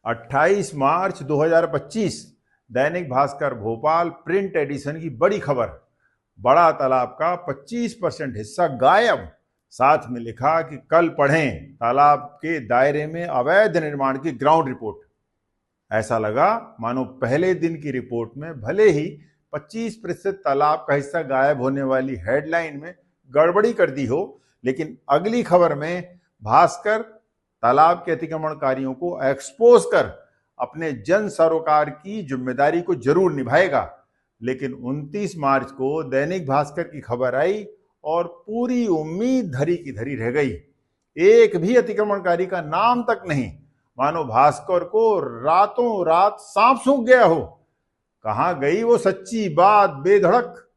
28 मार्च 2025 Dainik Bhaskar Bhopal print addition की बड़ी खबर। बड़ा तालाब का 25% हिस्सा गायब। साथ में लिखा कि कल पढ़ें तालाब के दायरे में अवैध निर्माण की ग्राउंड रिपोर्ट। ऐसा लगा मानो पहले दिन की रिपोर्ट में भले ही 25% तालाब का हिस्सा गायब होने वाली हेडलाइन में गड़बड़ी कर दी हो, लेकिन अगली खबर में भास्कर तालाब के अतिक्रमणकारियों को एक्सपोज कर अपने जन सरोकार की जिम्मेदारी को जरूर निभाएगा। लेकिन 29 मार्च को दैनिक भास्कर की खबर आई और पूरी उम्मीद धरी की धरी रह गई। एक भी अतिक्रमणकारी का नाम तक नहीं, मानो भास्कर को रातों रात सांप सूंघ गया हो। कहां गई वो सच्ची बात, बेधड़क?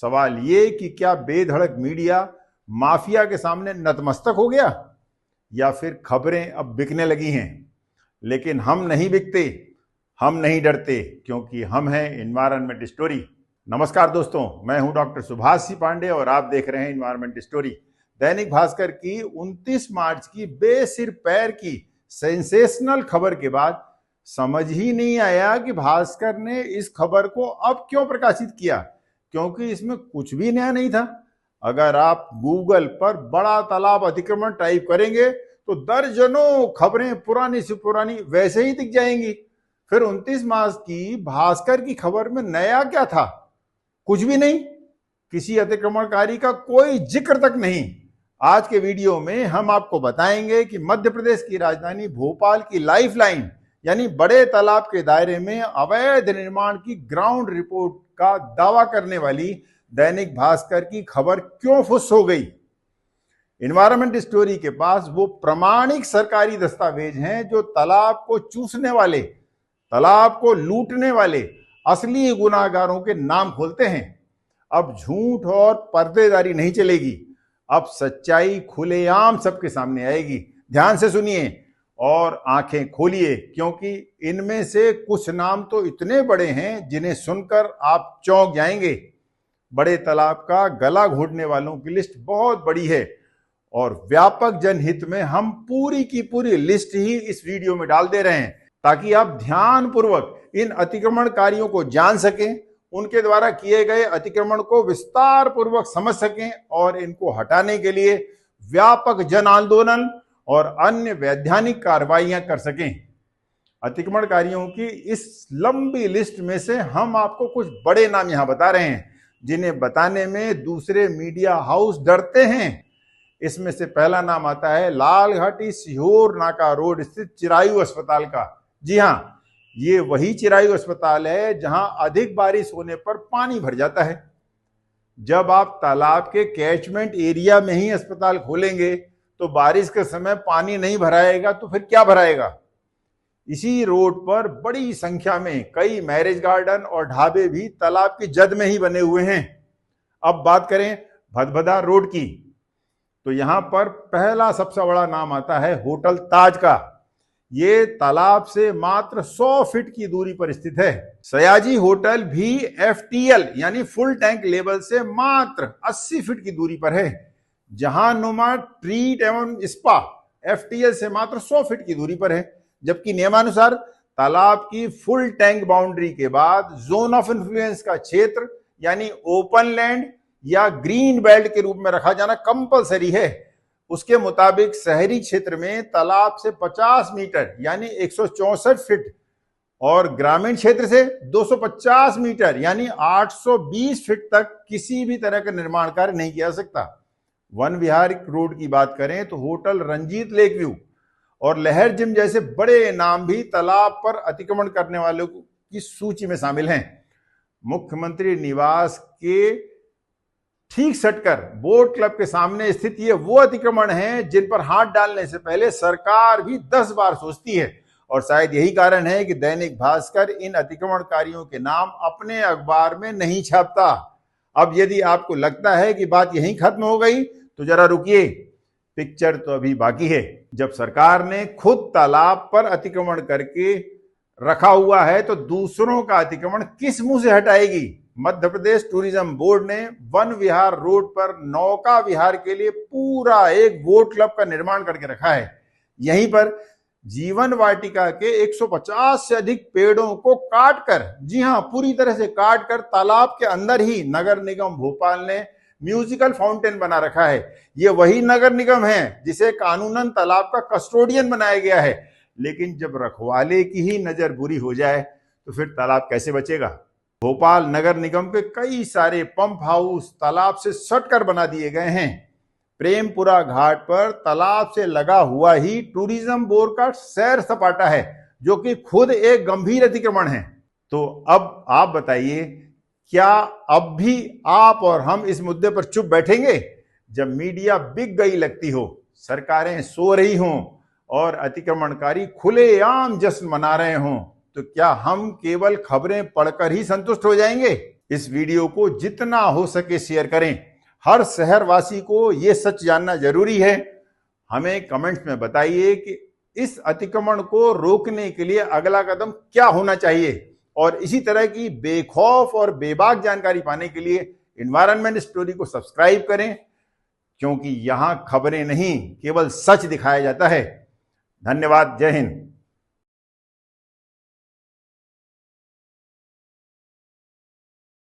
सवाल ये कि क्या बेधड़क मीडिया माफिया के सामने नतमस्तक हो गया, या फिर खबरें अब बिकने लगी हैं? लेकिन हम नहीं बिकते, हम नहीं डरते, क्योंकि हम हैं एनवायरनमेंट स्टोरी। नमस्कार दोस्तों, मैं हूं डॉक्टर सुभाष सी पांडे और आप देख रहे हैं एनवायरनमेंट स्टोरी। दैनिक भास्कर की 29 मार्च की बेसिर पैर की सेंसेशनल खबर के बाद समझ ही नहीं आया कि भास्कर ने इस खबर को अब क्यों प्रकाशित किया, क्योंकि इसमें कुछ भी नया नहीं था। अगर आप गूगल पर बड़ा तालाब अतिक्रमण टाइप करेंगे तो दर्जनों खबरें पुरानी से पुरानी वैसे ही दिख जाएंगी। फिर 29 मार्च की भास्कर की खबर में नया क्या था? कुछ भी नहीं, किसी अतिक्रमणकारी का कोई जिक्र तक नहीं। आज के वीडियो में हम आपको बताएंगे कि मध्य प्रदेश की राजधानी भोपाल की लाइफलाइन यानी बड़े तालाब के दायरे में अवैध निर्माण की ग्राउंड रिपोर्ट का दावा करने वाली दैनिक भास्कर की खबर क्यों फुस हो गई। एनवायरनमेंट स्टोरी के पास वो प्रमाणिक सरकारी दस्तावेज हैं जो तालाब को चूसने वाले, तालाब को लूटने वाले असली गुनाहगारों के नाम खोलते हैं। अब झूठ और पर्देदारी नहीं चलेगी, अब सच्चाई खुलेआम सबके सामने आएगी। ध्यान से सुनिए और आंखें खोलिए, क्योंकि इनमें से कुछ नाम तो इतने बड़े हैं जिन्हें सुनकर आप चौंक जाएंगे। बड़े तालाब का गला घोटने वालों की लिस्ट बहुत बड़ी है और व्यापक जनहित में हम पूरी की पूरी लिस्ट ही इस वीडियो में डाल दे रहे हैं, ताकि आप ध्यानपूर्वक इन अतिक्रमणकारियों को जान सकें, उनके द्वारा किए गए अतिक्रमण को विस्तार पूर्वक समझ सकें और इनको हटाने के लिए व्यापक जन आंदोलन और अन्य वैधानिक कार्रवाइयां कर सकें। अतिक्रमणकारियों की इस लंबी लिस्ट में से हम आपको कुछ बड़े नाम यहां बता रहे हैं, जिन्हें बताने में दूसरे मीडिया हाउस डरते हैं। इसमें से पहला नाम आता है लालघाटी सीहोर नाका रोड स्थित चिरायु अस्पताल का। जी हां, ये वही चिरायु अस्पताल है जहां अधिक बारिश होने पर पानी भर जाता है। जब आप तालाब के कैचमेंट एरिया में ही अस्पताल खोलेंगे तो बारिश के समय पानी नहीं भराएगा तो फिर क्या भराएगा? इसी रोड पर बड़ी संख्या में कई मैरिज गार्डन और ढाबे भी तालाब की जद में ही बने हुए हैं। अब बात करें भदभदा रोड की, तो यहां पर पहला सबसे बड़ा नाम आता है होटल ताज का। ये तालाब से मात्र 100 फीट की दूरी पर स्थित है। सयाजी होटल भी FTL यानी फुल टैंक लेवल से मात्र 80 फीट की दूरी पर है। जहां नुमा ट्रीट एवं स्पा FTL से मात्र 100 फीट की दूरी पर है, जबकि नियमानुसार तालाब की फुल टैंक बाउंड्री के बाद जोन ऑफ इन्फ्लुएंस का क्षेत्र यानी ओपन लैंड या ग्रीन बेल्ट के रूप में रखा जाना कंपलसरी है। उसके मुताबिक शहरी क्षेत्र में तालाब से 50 मीटर यानी 164 फीट और ग्रामीण क्षेत्र से 250 मीटर यानी 820 फीट तक किसी भी तरह का निर्माण कार्य नहीं किया जा सकता। वन विहार रोड की बात करें तो होटल रंजीत लेक व्यू और लहर जिम जैसे बड़े नाम भी तालाब पर अतिक्रमण करने वालों की सूची में शामिल हैं। मुख्यमंत्री निवास के ठीक सटकर बोट क्लब के सामने स्थित ये वो अतिक्रमण हैं जिन पर हाथ डालने से पहले सरकार भी 10 बार सोचती है, और शायद यही कारण है कि दैनिक भास्कर इन अतिक्रमणकारियों के नाम अपने अखबार में नहीं छापता। अब यदि आपको लगता है कि बात यहीं खत्म हो गई तो जरा रुकिए, पिक्चर तो अभी बाकी है। जब सरकार ने खुद तालाब पर अतिक्रमण करके रखा हुआ है तो दूसरों का अतिक्रमण किस मुंह से हटाएगी? मध्य प्रदेश टूरिज्म बोर्ड ने वन विहार रोड पर नौका विहार के लिए पूरा एक बोट क्लब का निर्माण करके रखा है। यहीं पर जीवन वाटिका के 150 से अधिक पेड़ों को काटकर, जी हां, पूरी तरह से काटकर तालाब के अंदर ही नगर निगम भोपाल ने म्यूजिकल फाउंटेन बना रखा है। ये वही नगर निगम है जिसे कानूनन तालाब का कस्टोडियन बनाया गया है, लेकिन जब रखवाले की ही नजर बुरी हो जाए तो फिर तालाब कैसे बचेगा। भोपाल नगर निगम के कई सारे पंप हाउस तालाब से सटकर बना दिए गए हैं। प्रेमपुरा घाट पर तालाब से लगा हुआ ही टूरिज्म बोर्ड का सैर सपाटा है, जो कि खुद एक गंभीर अतिक्रमण है। तो अब आप बताइए, क्या अब भी आप और हम इस मुद्दे पर चुप बैठेंगे? जब मीडिया बिक गई लगती हो, सरकारें सो रही हों और अतिक्रमणकारी खुलेआम जश्न मना रहे हों, तो क्या हम केवल खबरें पढ़कर ही संतुष्ट हो जाएंगे? इस वीडियो को जितना हो सके शेयर करें। हर शहरवासी को यह सच जानना जरूरी है। हमें कमेंट्स में बताइए कि इस अतिक्रमण को रोकने के लिए अगला कदम क्या होना चाहिए, और इसी तरह की बेखौफ और बेबाक जानकारी पाने के लिए एनवायरनमेंट स्टोरी को सब्सक्राइब करें, क्योंकि यहां खबरें नहीं, केवल सच दिखाया जाता है। धन्यवाद। जय हिंद।